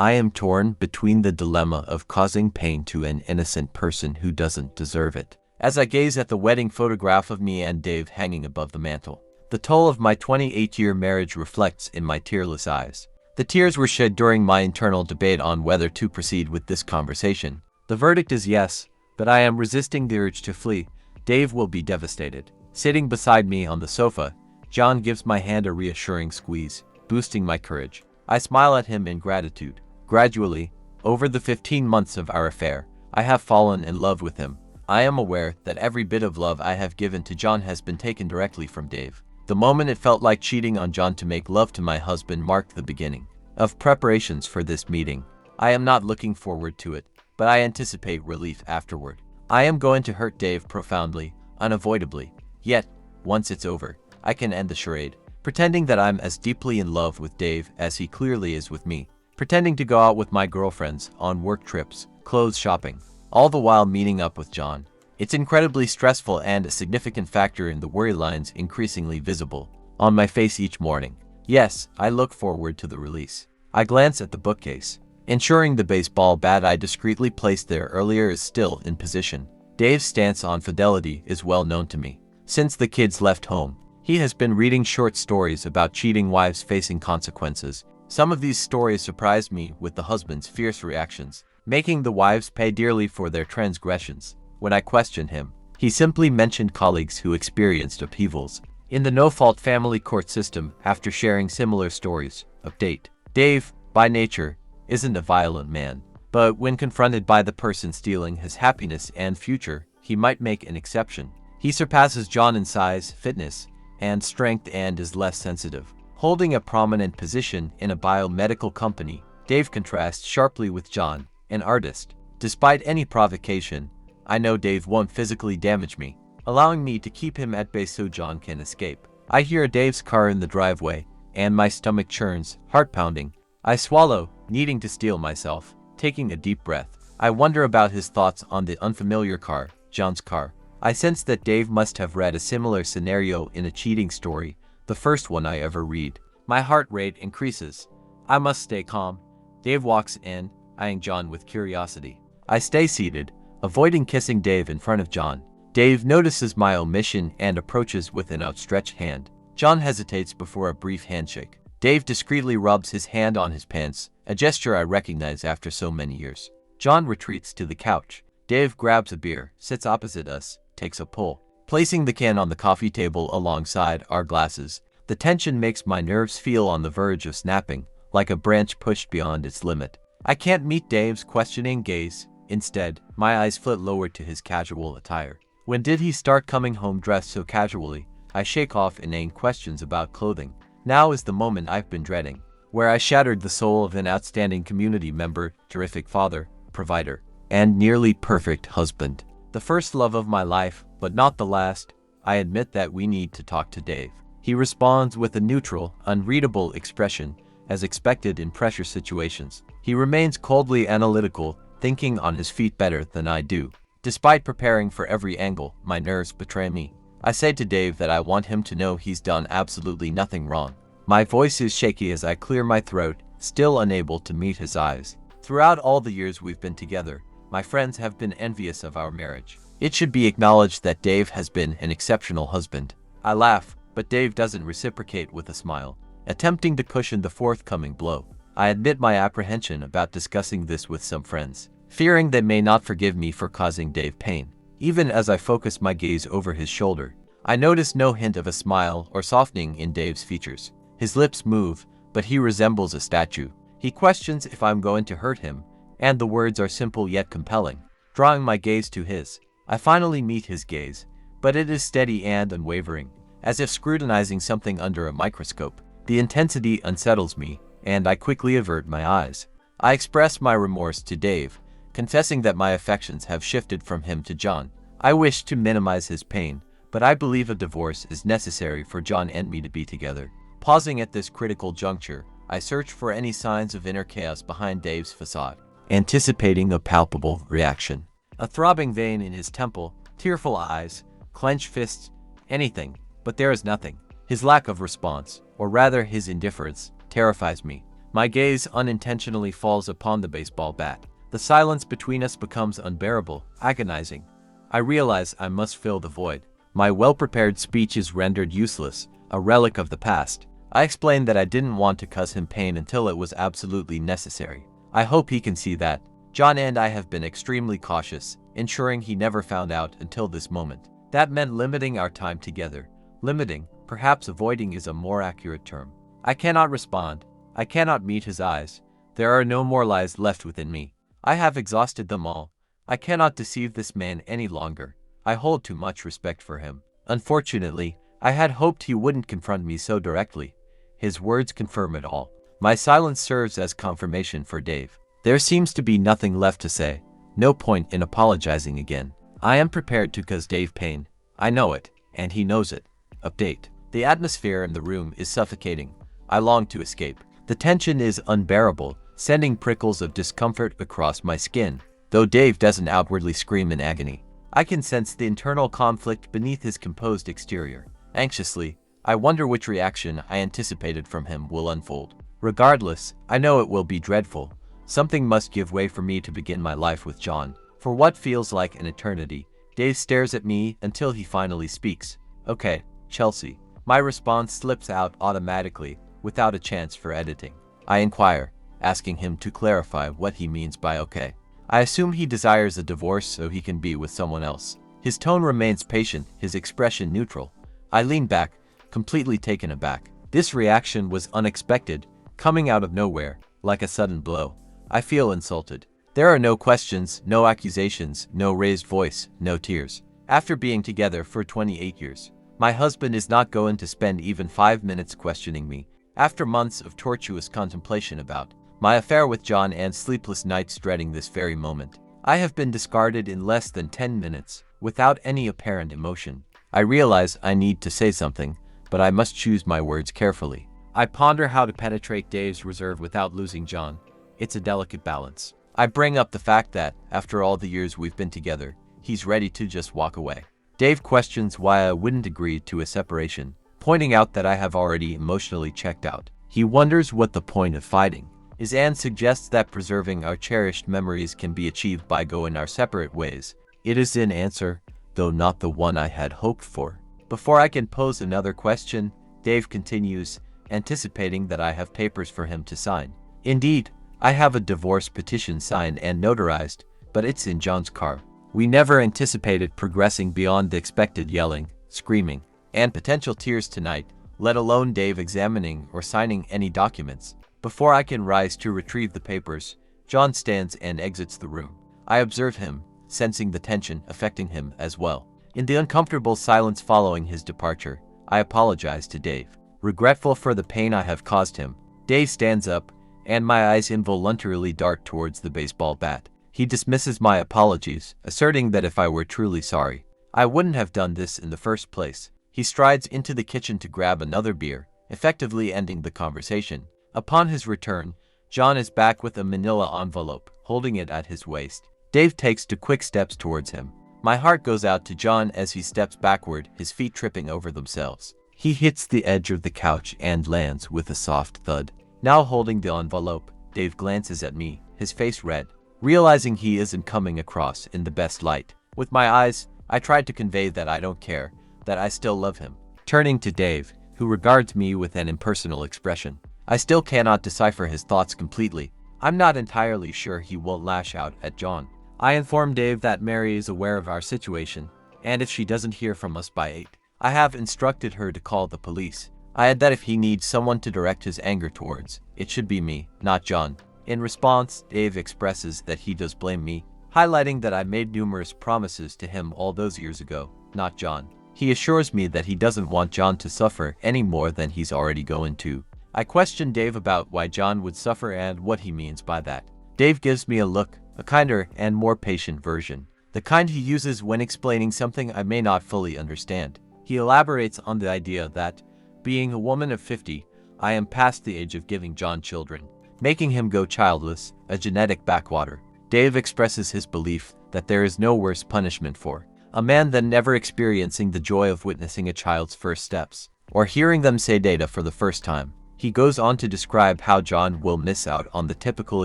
I am torn between the dilemma of causing pain to an innocent person who doesn't deserve it. As I gaze at the wedding photograph of me and Dave hanging above the mantel, the toll of my 28-year marriage reflects in my tearless eyes. The tears were shed during my internal debate on whether to proceed with this conversation. The verdict is yes, but I am resisting the urge to flee. Dave will be devastated. Sitting beside me on the sofa, John gives my hand a reassuring squeeze, boosting my courage. I smile at him in gratitude. Gradually, over the 15 months of our affair, I have fallen in love with him. I am aware that every bit of love I have given to John has been taken directly from Dave. The moment it felt like cheating on John to make love to my husband marked the beginning of preparations for this meeting. I am not looking forward to it, but I anticipate relief afterward. I am going to hurt Dave profoundly, unavoidably. Yet, once it's over, I can end the charade, pretending that I'm as deeply in love with Dave as he clearly is with me, pretending to go out with my girlfriends, on work trips, clothes shopping, all the while meeting up with John. It's incredibly stressful and a significant factor in the worry lines increasingly visible on my face each morning. Yes, I look forward to the release. I glance at the bookcase, ensuring the baseball bat I discreetly placed there earlier is still in position. Dave's stance on fidelity is well known to me. Since the kids left home, he has been reading short stories about cheating wives facing consequences. Some of these stories surprised me with the husband's fierce reactions, making the wives pay dearly for their transgressions. When I questioned him, he simply mentioned colleagues who experienced upheavals in the no-fault family court system after sharing similar stories. Update: Dave, by nature, isn't a violent man, but when confronted by the person stealing his happiness and future, he might make an exception. He surpasses John in size, fitness, and strength and is less sensitive. Holding a prominent position in a biomedical company, Dave contrasts sharply with John, an artist. Despite any provocation, I know Dave won't physically damage me, allowing me to keep him at bay so John can escape. I hear Dave's car in the driveway, and my stomach churns, heart pounding. I swallow, needing to steel myself, taking a deep breath. I wonder about his thoughts on the unfamiliar car, John's car. I sense that Dave must have read a similar scenario in a cheating story, the first one I ever read. My heart rate increases. I must stay calm. Dave walks in, eyeing John with curiosity. I stay seated, avoiding kissing Dave in front of John. Dave notices my omission and approaches with an outstretched hand. John hesitates before a brief handshake. Dave discreetly rubs his hand on his pants, a gesture I recognize after so many years. John retreats to the couch. Dave grabs a beer, sits opposite us, takes a pull, placing the can on the coffee table alongside our glasses. The tension makes my nerves feel on the verge of snapping, like a branch pushed beyond its limit. I can't meet Dave's questioning gaze. Instead, my eyes flit lower to his casual attire. When did he start coming home dressed so casually? I shake off inane questions about clothing. Now is the moment I've been dreading, where I shattered the soul of an outstanding community member, terrific father, provider, and nearly perfect husband. The first love of my life, but not the last. I admit that we need to talk to Dave. He responds with a neutral, unreadable expression, as expected in pressure situations. He remains coldly analytical, thinking on his feet better than I do. Despite preparing for every angle, my nerves betray me. I say to Dave that I want him to know he's done absolutely nothing wrong. My voice is shaky as I clear my throat, still unable to meet his eyes. Throughout all the years we've been together, my friends have been envious of our marriage. It should be acknowledged that Dave has been an exceptional husband. I laugh, but Dave doesn't reciprocate with a smile, attempting to cushion the forthcoming blow. I admit my apprehension about discussing this with some friends, fearing they may not forgive me for causing Dave pain. Even as I focus my gaze over his shoulder, I notice no hint of a smile or softening in Dave's features. His lips move, but he resembles a statue. He questions if I'm going to hurt him, and the words are simple yet compelling. Drawing my gaze to his, I finally meet his gaze, but it is steady and unwavering, as if scrutinizing something under a microscope. The intensity unsettles me, and I quickly avert my eyes. I express my remorse to Dave, confessing that my affections have shifted from him to John. I wish to minimize his pain, but I believe a divorce is necessary for John and me to be together. Pausing at this critical juncture, I search for any signs of inner chaos behind Dave's facade, anticipating a palpable reaction. A throbbing vein in his temple, tearful eyes, clenched fists, anything, but there is nothing. His lack of response, or rather his indifference, terrifies me. My gaze unintentionally falls upon the baseball bat. The silence between us becomes unbearable, agonizing. I realize I must fill the void. My well-prepared speech is rendered useless, a relic of the past. I explain that I didn't want to cause him pain until it was absolutely necessary. I hope he can see that. John and I have been extremely cautious, ensuring he never found out until this moment. That meant limiting our time together. Limiting, perhaps avoiding is a more accurate term. I cannot respond. I cannot meet his eyes. There are no more lies left within me. I have exhausted them all. I cannot deceive this man any longer. I hold too much respect for him. Unfortunately, I had hoped he wouldn't confront me so directly. His words confirm it all. My silence serves as confirmation for Dave. There seems to be nothing left to say. No point in apologizing again. I am prepared to cause Dave pain. I know it, and he knows it. Update. The atmosphere in the room is suffocating. I long to escape. The tension is unbearable, sending prickles of discomfort across my skin. Though Dave doesn't outwardly scream in agony, I can sense the internal conflict beneath his composed exterior. Anxiously, I wonder which reaction I anticipated from him will unfold. Regardless, I know it will be dreadful. Something must give way for me to begin my life with John. For what feels like an eternity, Dave stares at me until he finally speaks. Okay, Chelsea. My response slips out automatically, without a chance for editing. I inquire, asking him to clarify what he means by okay. I assume he desires a divorce so he can be with someone else. His tone remains patient, his expression neutral. I lean back, completely taken aback. This reaction was unexpected, coming out of nowhere, like a sudden blow. I feel insulted. There are no questions, no accusations, no raised voice, no tears. After being together for 28 years, my husband is not going to spend even 5 minutes questioning me. After months of tortuous contemplation about my affair with John and sleepless nights dreading this very moment, I have been discarded in less than 10 minutes, without any apparent emotion. I realize I need to say something, but I must choose my words carefully. I ponder how to penetrate Dave's reserve without losing John. It's a delicate balance. I bring up the fact that, after all the years we've been together, he's ready to just walk away. Dave questions why I wouldn't agree to a separation, pointing out that I have already emotionally checked out. He wonders what the point of fighting is and suggests that preserving our cherished memories can be achieved by going our separate ways. It is an answer, though not the one I had hoped for. Before I can pose another question, Dave continues, anticipating that I have papers for him to sign. Indeed, I have a divorce petition signed and notarized, but it's in John's car. We never anticipated progressing beyond the expected yelling, screaming, and potential tears tonight, let alone Dave examining or signing any documents. Before I can rise to retrieve the papers, John stands and exits the room. I observe him, sensing the tension affecting him as well. In the uncomfortable silence following his departure, I apologize to Dave, regretful for the pain I have caused him. Dave stands up, and my eyes involuntarily dart towards the baseball bat. He dismisses my apologies, asserting that if I were truly sorry, I wouldn't have done this in the first place. He strides into the kitchen to grab another beer, effectively ending the conversation. Upon his return, John is back with a manila envelope, holding it at his waist. Dave takes 2 quick steps towards him. My heart goes out to John as he steps backward, his feet tripping over themselves. He hits the edge of the couch and lands with a soft thud. Now holding the envelope, Dave glances at me, his face red, realizing he isn't coming across in the best light. With my eyes, I try to convey that I don't care, that I still love him. Turning to Dave, who regards me with an impersonal expression, I still cannot decipher his thoughts completely. I'm not entirely sure he won't lash out at John. I inform Dave that Mary is aware of our situation, and if she doesn't hear from us by 8, I have instructed her to call the police. I add that if he needs someone to direct his anger towards, it should be me, not John. In response, Dave expresses that he does blame me, highlighting that I made numerous promises to him all those years ago, not John. He assures me that he doesn't want John to suffer any more than he's already going to. I question Dave about why John would suffer and what he means by that. Dave gives me a look, a kinder and more patient version, the kind he uses when explaining something I may not fully understand. He elaborates on the idea that, being a woman of 50, I am past the age of giving John children, making him go childless, a genetic backwater. Dave expresses his belief that there is no worse punishment for a man than never experiencing the joy of witnessing a child's first steps, or hearing them say data for the first time. He goes on to describe how John will miss out on the typical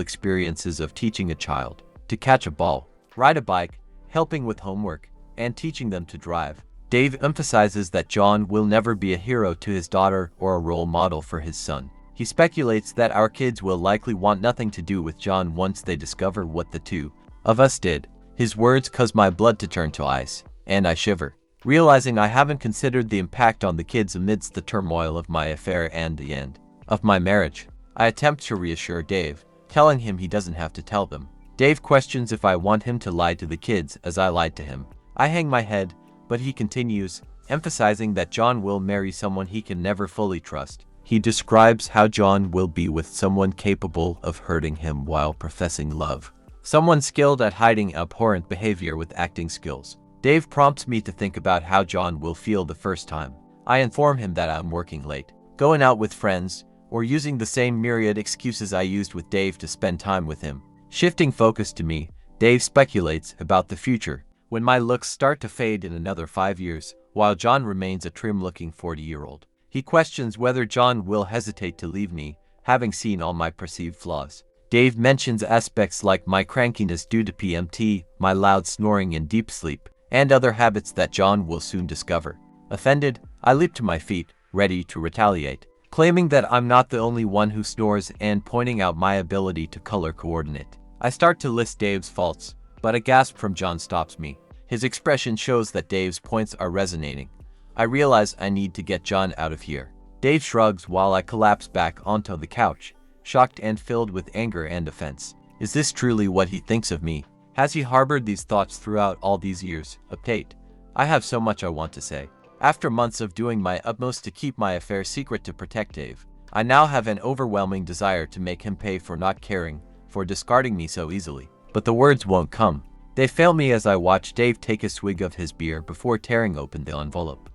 experiences of teaching a child to catch a ball, ride a bike, helping with homework, and teaching them to drive. Dave emphasizes that John will never be a hero to his daughter or a role model for his son. He speculates that our kids will likely want nothing to do with John once they discover what the two of us did. His words cause my blood to turn to ice, and I shiver, realizing I haven't considered the impact on the kids amidst the turmoil of my affair and the end of my marriage. I attempt to reassure Dave, telling him he doesn't have to tell them. Dave questions if I want him to lie to the kids as I lied to him. I hang my head, but he continues, emphasizing that John will marry someone he can never fully trust. He describes how John will be with someone capable of hurting him while professing love. Someone skilled at hiding abhorrent behavior with acting skills. Dave prompts me to think about how John will feel the first time. I inform him that I'm working late, going out with friends, or using the same myriad excuses I used with Dave to spend time with him. Shifting focus to me, Dave speculates about the future, when my looks start to fade in another 5 years, while John remains a trim-looking 40-year-old. He questions whether John will hesitate to leave me, having seen all my perceived flaws. Dave mentions aspects like my crankiness due to PMT, my loud snoring in deep sleep, and other habits that John will soon discover. Offended, I leap to my feet, ready to retaliate, claiming that I'm not the only one who snores and pointing out my ability to color coordinate. I start to list Dave's faults, but a gasp from John stops me. His expression shows that Dave's points are resonating. I realize I need to get John out of here. Dave shrugs while I collapse back onto the couch, shocked and filled with anger and offense. Is this truly what he thinks of me? Has he harbored these thoughts throughout all these years? Update. I have so much I want to say. After months of doing my utmost to keep my affair secret to protect Dave, I now have an overwhelming desire to make him pay for not caring, for discarding me so easily. But the words won't come. They fail me as I watch Dave take a swig of his beer before tearing open the envelope.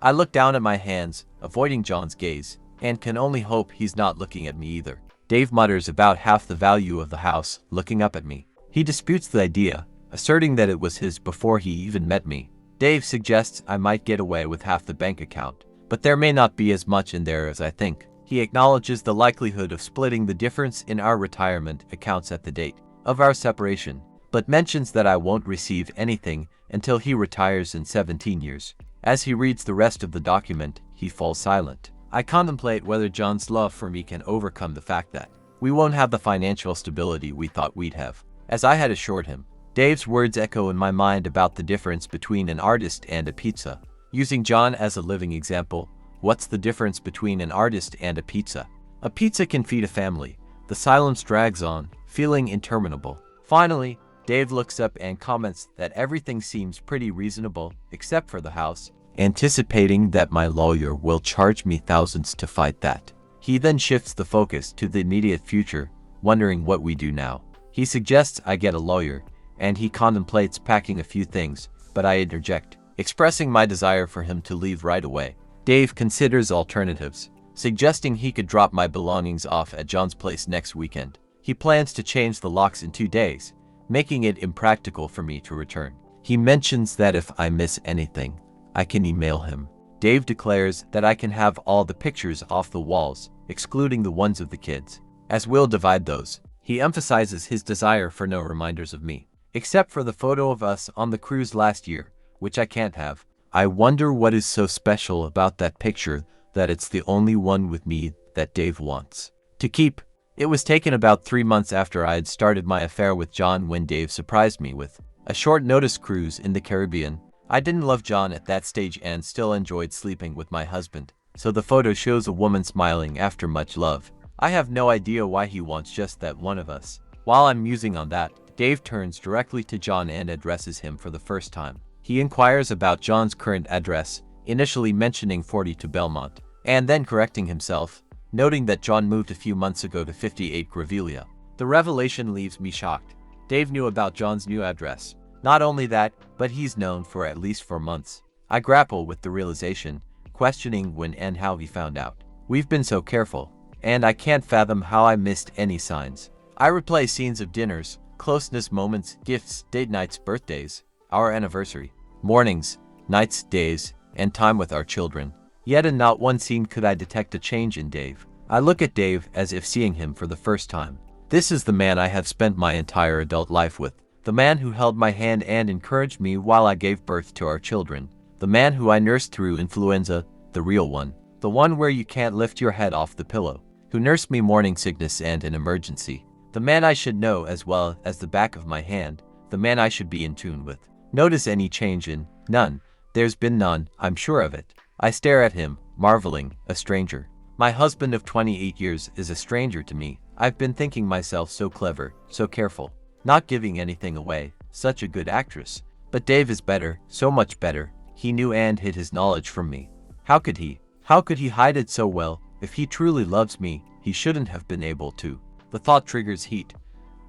I look down at my hands, avoiding John's gaze, and can only hope he's not looking at me either. Dave mutters about half the value of the house, looking up at me. He disputes the idea, asserting that it was his before he even met me. Dave suggests I might get away with half the bank account, but there may not be as much in there as I think. He acknowledges the likelihood of splitting the difference in our retirement accounts at the date of our separation, but mentions that I won't receive anything until he retires in 17 years. As he reads the rest of the document, he falls silent. I contemplate whether John's love for me can overcome the fact that we won't have the financial stability we thought we'd have. As I had assured him, Dave's words echo in my mind about the difference between an artist and a pizza. Using John as a living example, what's the difference between an artist and a pizza? A pizza can feed a family. The silence drags on, feeling interminable. Finally, Dave looks up and comments that everything seems pretty reasonable, except for the house, anticipating that my lawyer will charge me thousands to fight that. He then shifts the focus to the immediate future, wondering what we do now. He suggests I get a lawyer, and he contemplates packing a few things, but I interject, expressing my desire for him to leave right away. Dave considers alternatives, suggesting he could drop my belongings off at John's place next weekend. He plans to change the locks in 2 days, making it impractical for me to return. He mentions that if I miss anything, I can email him. Dave declares that I can have all the pictures off the walls, excluding the ones of the kids, as we'll divide those. He emphasizes his desire for no reminders of me, except for the photo of us on the cruise last year, which I can't have. I wonder what is so special about that picture that it's the only one with me that Dave wants to keep. It was taken about 3 months after I had started my affair with John when Dave surprised me with a short-notice cruise in the Caribbean. I didn't love John at that stage and still enjoyed sleeping with my husband, so the photo shows a woman smiling after much love. I have no idea why he wants just that one of us. While I'm musing on that, Dave turns directly to John and addresses him for the first time. He inquires about John's current address, initially mentioning 40 to Belmont, and then correcting himself, noting that John moved a few months ago to 58 Grevillea. The revelation leaves me shocked. Dave knew about John's new address. Not only that, but he's known for at least 4 months. I grapple with the realization, questioning when and how he found out. We've been so careful, and I can't fathom how I missed any signs. I replay scenes of dinners, closeness moments, gifts, date nights, birthdays, our anniversary, mornings, nights, days, and time with our children. Yet in not one scene could I detect a change in Dave. I look at Dave as if seeing him for the first time. This is the man I have spent my entire adult life with. The man who held my hand and encouraged me while I gave birth to our children. The man who I nursed through influenza, the real one. The one where you can't lift your head off the pillow. Who nursed me morning sickness and an emergency. The man I should know as well as the back of my hand. The man I should be in tune with. Notice any change in? None. There's been none, I'm sure of it. I stare at him, marveling, a stranger. My husband of 28 years is a stranger to me. I've been thinking myself so clever, so careful. Not giving anything away, such a good actress. But Dave is better, so much better. He knew and hid his knowledge from me. How could he? How could he hide it so well? If he truly loves me, he shouldn't have been able to. The thought triggers heat.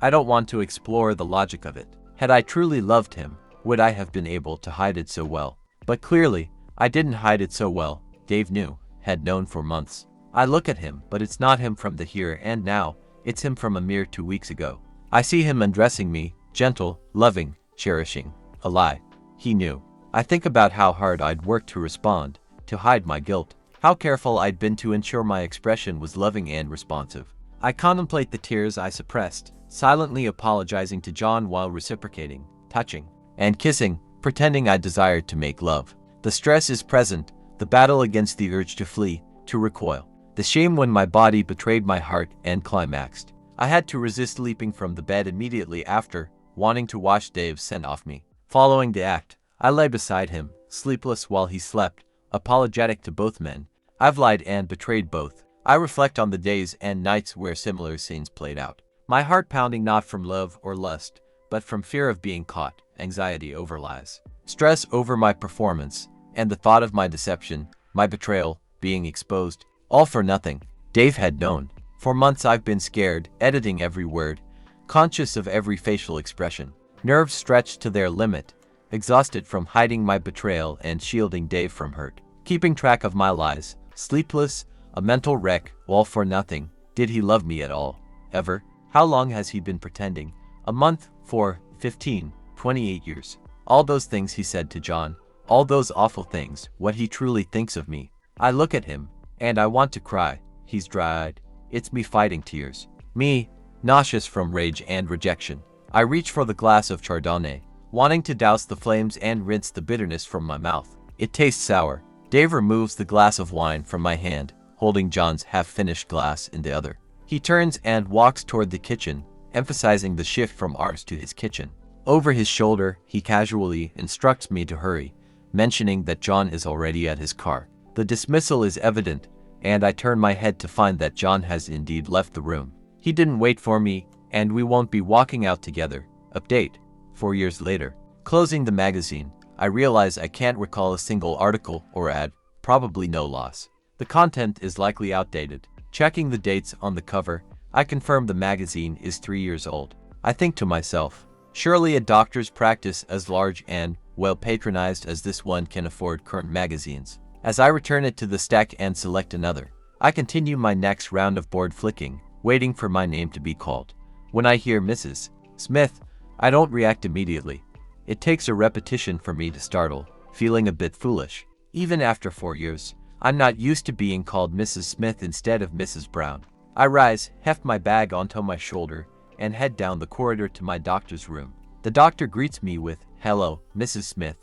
I don't want to explore the logic of it. Had I truly loved him, would I have been able to hide it so well? But clearly, I didn't hide it so well. Dave knew, had known for months. I look at him, but it's not him from the here and now. It's him from a mere 2 weeks ago. I see him undressing me, gentle, loving, cherishing. A lie. He knew. I think about how hard I'd worked to respond, to hide my guilt. How careful I'd been to ensure my expression was loving and responsive. I contemplate the tears I suppressed, silently apologizing to John while reciprocating, touching, and kissing, pretending I desired to make love. The stress is present, the battle against the urge to flee, to recoil. The shame when my body betrayed my heart and climaxed. I had to resist leaping from the bed immediately after, wanting to wash Dave's scent off me. Following the act, I lay beside him, sleepless while he slept, apologetic to both men. I've lied and betrayed both. I reflect on the days and nights where similar scenes played out. My heart pounding not from love or lust, but from fear of being caught, anxiety over lies, stress over my performance, and the thought of my deception, my betrayal, being exposed. All for nothing. Dave had known. For months I've been scared, editing every word, conscious of every facial expression. Nerves stretched to their limit, exhausted from hiding my betrayal and shielding Dave from hurt. Keeping track of my lies, sleepless, a mental wreck, all for nothing. Did he love me at all? Ever? How long has he been pretending? A month, 4, 15, 28 years. All those things he said to John, all those awful things, what he truly thinks of me. I look at him, and I want to cry. He's dry-eyed. It's me fighting tears. Me, nauseous from rage and rejection. I reach for the glass of Chardonnay, wanting to douse the flames and rinse the bitterness from my mouth. It tastes sour. Dave removes the glass of wine from my hand, holding John's half-finished glass in the other. He turns and walks toward the kitchen, emphasizing the shift from ours to his kitchen. Over his shoulder, he casually instructs me to hurry, mentioning that John is already at his car. The dismissal is evident, and I turn my head to find that John has indeed left the room. He didn't wait for me, and we won't be walking out together. Update. 4 years later. Closing the magazine, I realize I can't recall a single article or ad, probably no loss. The content is likely outdated. Checking the dates on the cover, I confirm the magazine is 3 years old. I think to myself, surely a doctor's practice as large and well patronized as this one can afford current magazines. As I return it to the stack and select another, I continue my next round of board flicking, waiting for my name to be called. When I hear Mrs. Smith, I don't react immediately. It takes a repetition for me to startle, feeling a bit foolish. Even after 4 years, I'm not used to being called Mrs. Smith instead of Mrs. Brown. I rise, heft my bag onto my shoulder, and head down the corridor to my doctor's room. The doctor greets me with, "Hello, Mrs. Smith.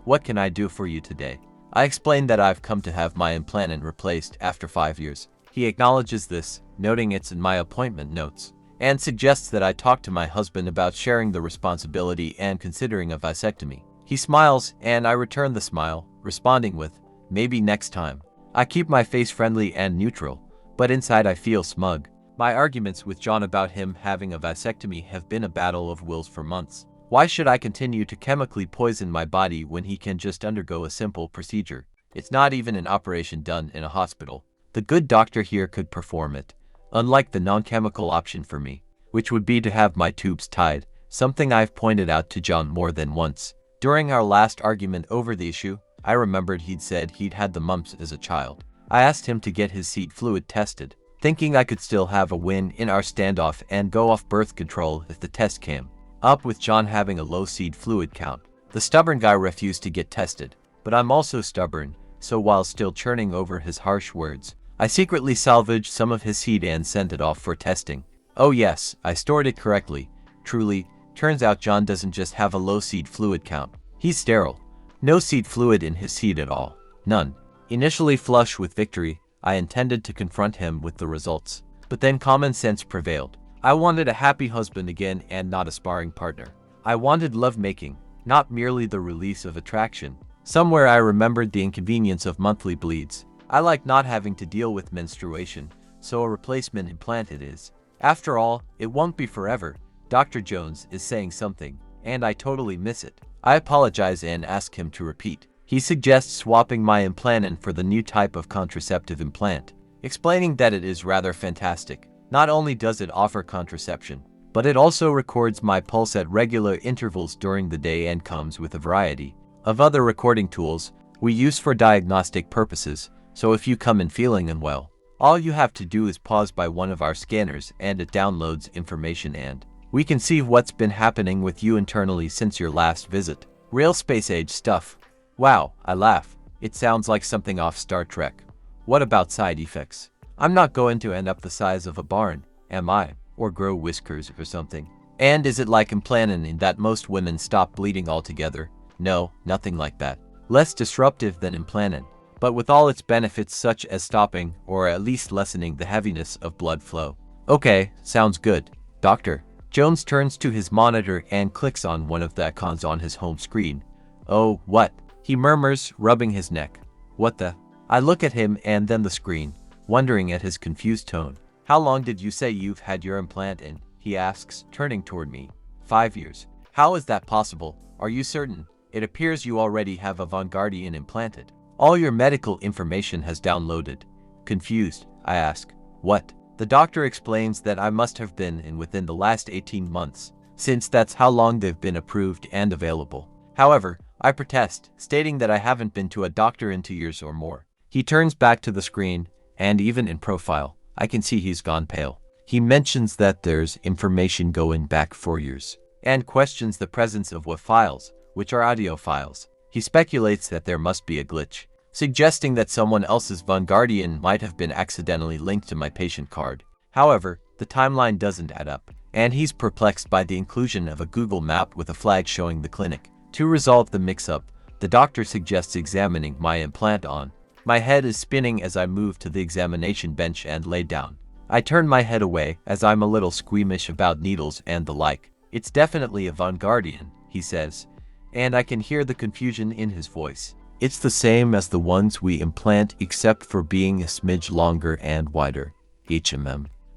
What can I do for you today?" I explain that I've come to have my implant replaced after 5 years. He acknowledges this, noting it's in my appointment notes, and suggests that I talk to my husband about sharing the responsibility and considering a vasectomy. He smiles, and I return the smile, responding with, "Maybe next time." I keep my face friendly and neutral, but inside I feel smug. My arguments with John about him having a vasectomy have been a battle of wills for months. Why should I continue to chemically poison my body when he can just undergo a simple procedure? It's not even an operation done in a hospital. The good doctor here could perform it, unlike the non-chemical option for me, which would be to have my tubes tied, something I've pointed out to John more than once. During our last argument over the issue, I remembered he'd said he'd had the mumps as a child. I asked him to get his seed fluid tested, thinking I could still have a win in our standoff and go off birth control if the test came up with John having a low seed fluid count. The stubborn guy refused to get tested. but I'm also stubborn, so while still churning over his harsh words, I secretly salvaged some of his seed and sent it off for testing. Oh yes, I stored it correctly. Truly, turns out John doesn't just have a low seed fluid count. He's sterile. No seed fluid in his seed at all. None. Initially flush with victory, I intended to confront him with the results. But then common sense prevailed. I wanted a happy husband again and not a sparring partner. I wanted lovemaking, not merely the release of attraction. Somewhere I remembered the inconvenience of monthly bleeds. I like not having to deal with menstruation, so a replacement implant it is. After all, it won't be forever. Dr. Jones is saying something, and I totally miss it. I apologize and ask him to repeat. He suggests swapping my implant in for the new type of contraceptive implant, explaining that it is rather fantastic. Not only does it offer contraception, but it also records my pulse at regular intervals during the day and comes with a variety of other recording tools we use for diagnostic purposes, so if you come in feeling unwell, all you have to do is pause by one of our scanners and it downloads information and we can see what's been happening with you internally since your last visit. Real space age stuff. Wow, I laugh. It sounds like something off Star Trek. What about side effects? I'm not going to end up the size of a barn, am I? Or grow whiskers or something. And is it like implanting in that most women stop bleeding altogether? No, nothing like that. Less disruptive than implanting, but with all its benefits such as stopping or at least lessening the heaviness of blood flow. Okay, sounds good. Doctor. Jones turns to his monitor and clicks on one of the icons on his home screen. Oh, what? He murmurs, rubbing his neck. What the? I look at him and then the screen, wondering at his confused tone. How long did you say you've had your implant in? He asks, turning toward me. 5 years. How is that possible? Are you certain? It appears you already have a Vanguardian implanted. All your medical information has downloaded. Confused, I ask. What? The doctor explains that I must have been in within the last 18 months, since that's how long they've been approved and available. However, I protest, stating that I haven't been to a doctor in 2 years or more. He turns back to the screen, and even in profile, I can see he's gone pale. He mentions that there's information going back 4 years, and questions the presence of what files, which are audio files. He speculates that there must be a glitch, suggesting that someone else's Vanguardian might have been accidentally linked to my patient card. However, the timeline doesn't add up, and he's perplexed by the inclusion of a Google map with a flag showing the clinic. To resolve the mix-up, the doctor suggests examining my implant on. My head is spinning as I move to the examination bench and lay down. I turn my head away as I'm a little squeamish about needles and the like. It's definitely a Vanguardian, he says, and I can hear the confusion in his voice. It's the same as the ones we implant except for being a smidge longer and wider.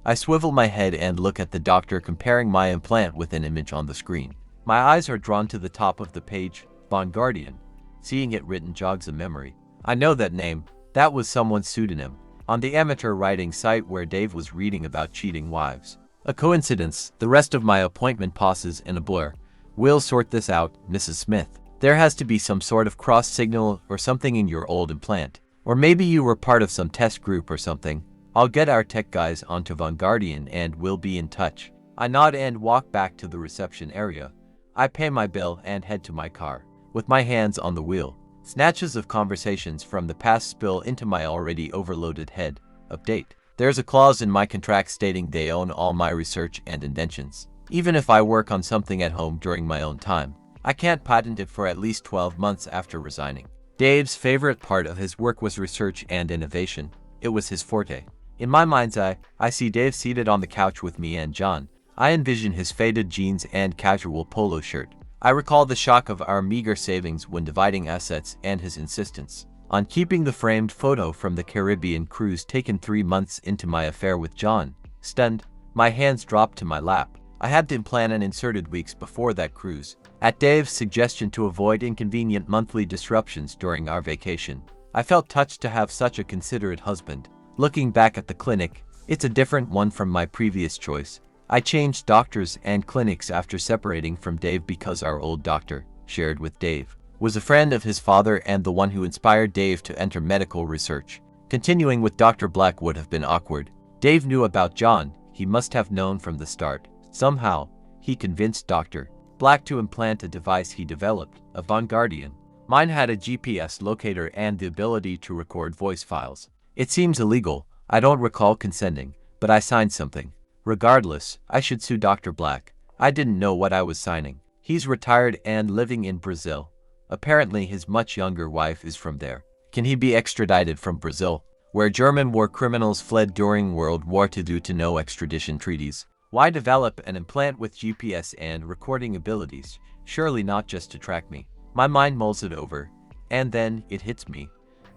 I swivel my head and look at the doctor comparing my implant with an image on the screen. My eyes are drawn to the top of the page, Vanguardian. Seeing it written jogs a memory. I know that name. That was someone's pseudonym on the amateur writing site where Dave was reading about cheating wives. A coincidence. The rest of my appointment passes in a blur. We'll sort this out, Mrs. Smith. There has to be some sort of cross signal or something in your old implant. Or maybe you were part of some test group or something. I'll get our tech guys onto Vanguardian and we'll be in touch. I nod and walk back to the reception area. I pay my bill and head to my car, with my hands on the wheel. Snatches of conversations from the past spill into my already overloaded head. Update. There's a clause in my contract stating they own all my research and inventions. Even if I work on something at home during my own time, I can't patent it for at least 12 months after resigning. Dave's favorite part of his work was research and innovation. It was his forte. In my mind's eye, I see Dave seated on the couch with me and John. I envision his faded jeans and casual polo shirt. I recall the shock of our meager savings when dividing assets and his insistence on keeping the framed photo from the Caribbean cruise taken 3 months into my affair with John. Stunned, my hands dropped to my lap. I had the implant inserted weeks before that cruise, at Dave's suggestion to avoid inconvenient monthly disruptions during our vacation. I felt touched to have such a considerate husband. Looking back at the clinic, it's a different one from my previous choice. I changed doctors and clinics after separating from Dave because our old doctor, shared with Dave, was a friend of his father and the one who inspired Dave to enter medical research. Continuing with Dr. Black would have been awkward. Dave knew about John. He must have known from the start. Somehow, he convinced Dr. Black to implant a device he developed, a Vanguardian. Mine had a GPS locator and the ability to record voice files. It seems illegal. I don't recall consenting, but I signed something. Regardless, I should sue Dr. Black. I didn't know what I was signing. He's retired and living in Brazil. Apparently his much younger wife is from there. Can he be extradited from Brazil, where German war criminals fled during World War II due to no extradition treaties? Why develop an implant with GPS and recording abilities? Surely not just to track me. My mind mulls it over, and then it hits me.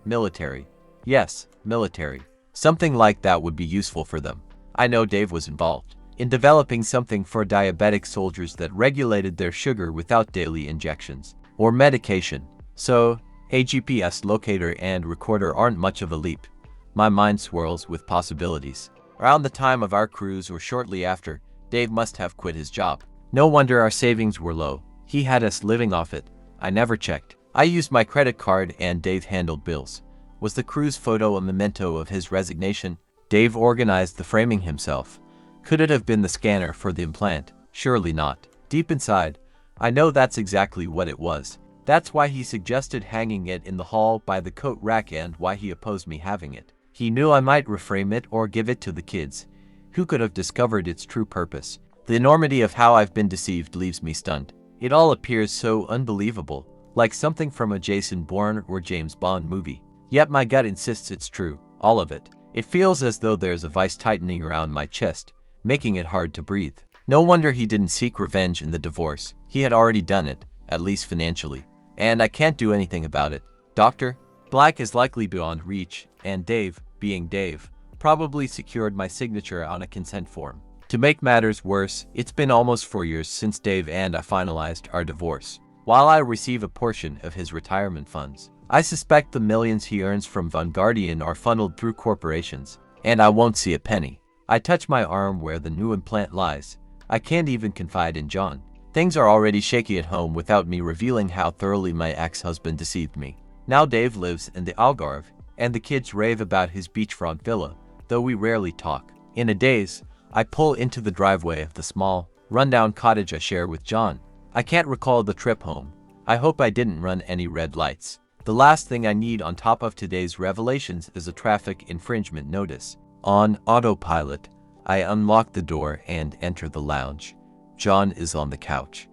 Military. Yes, military. Something like that would be useful for them. I know Dave was involved in developing something for diabetic soldiers that regulated their sugar without daily injections or medication. So, a GPS locator and recorder aren't much of a leap. My mind swirls with possibilities. Around the time of our cruise or shortly after, Dave must have quit his job. No wonder our savings were low. He had us living off it. I never checked. I used my credit card and Dave handled bills. Was the cruise photo a memento of his resignation? Dave organized the framing himself. Could it have been the scanner for the implant? Surely not. Deep inside, I know that's exactly what it was. That's why he suggested hanging it in the hall by the coat rack and why he opposed me having it. He knew I might reframe it or give it to the kids. Who could have discovered its true purpose? The enormity of how I've been deceived leaves me stunned. It all appears so unbelievable, like something from a Jason Bourne or James Bond movie. Yet my gut insists it's true, all of it. It feels as though there's a vice tightening around my chest, making it hard to breathe. No wonder he didn't seek revenge in the divorce. He had already done it, at least financially. And I can't do anything about it. Dr. Black is likely beyond reach, and Dave, being Dave, probably secured my signature on a consent form. To make matters worse, it's been almost 4 years since Dave and I finalized our divorce. While I receive a portion of his retirement funds, I suspect the millions he earns from Van Guardian are funneled through corporations, and I won't see a penny. I touch my arm where the new implant lies. I can't even confide in John. Things are already shaky at home without me revealing how thoroughly my ex-husband deceived me. Now Dave lives in the Algarve, and the kids rave about his beachfront villa, though we rarely talk. In a daze, I pull into the driveway of the small, rundown cottage I share with John. I can't recall the trip home. I hope I didn't run any red lights. The last thing I need on top of today's revelations is a traffic infringement notice. On autopilot, I unlock the door and enter the lounge. John is on the couch.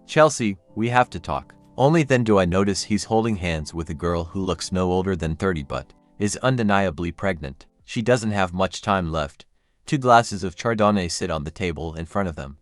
Chelsea, we have to talk. Only then do I notice he's holding hands with a girl who looks no older than 30 but is undeniably pregnant. She doesn't have much time left. 2 glasses of Chardonnay sit on the table in front of them.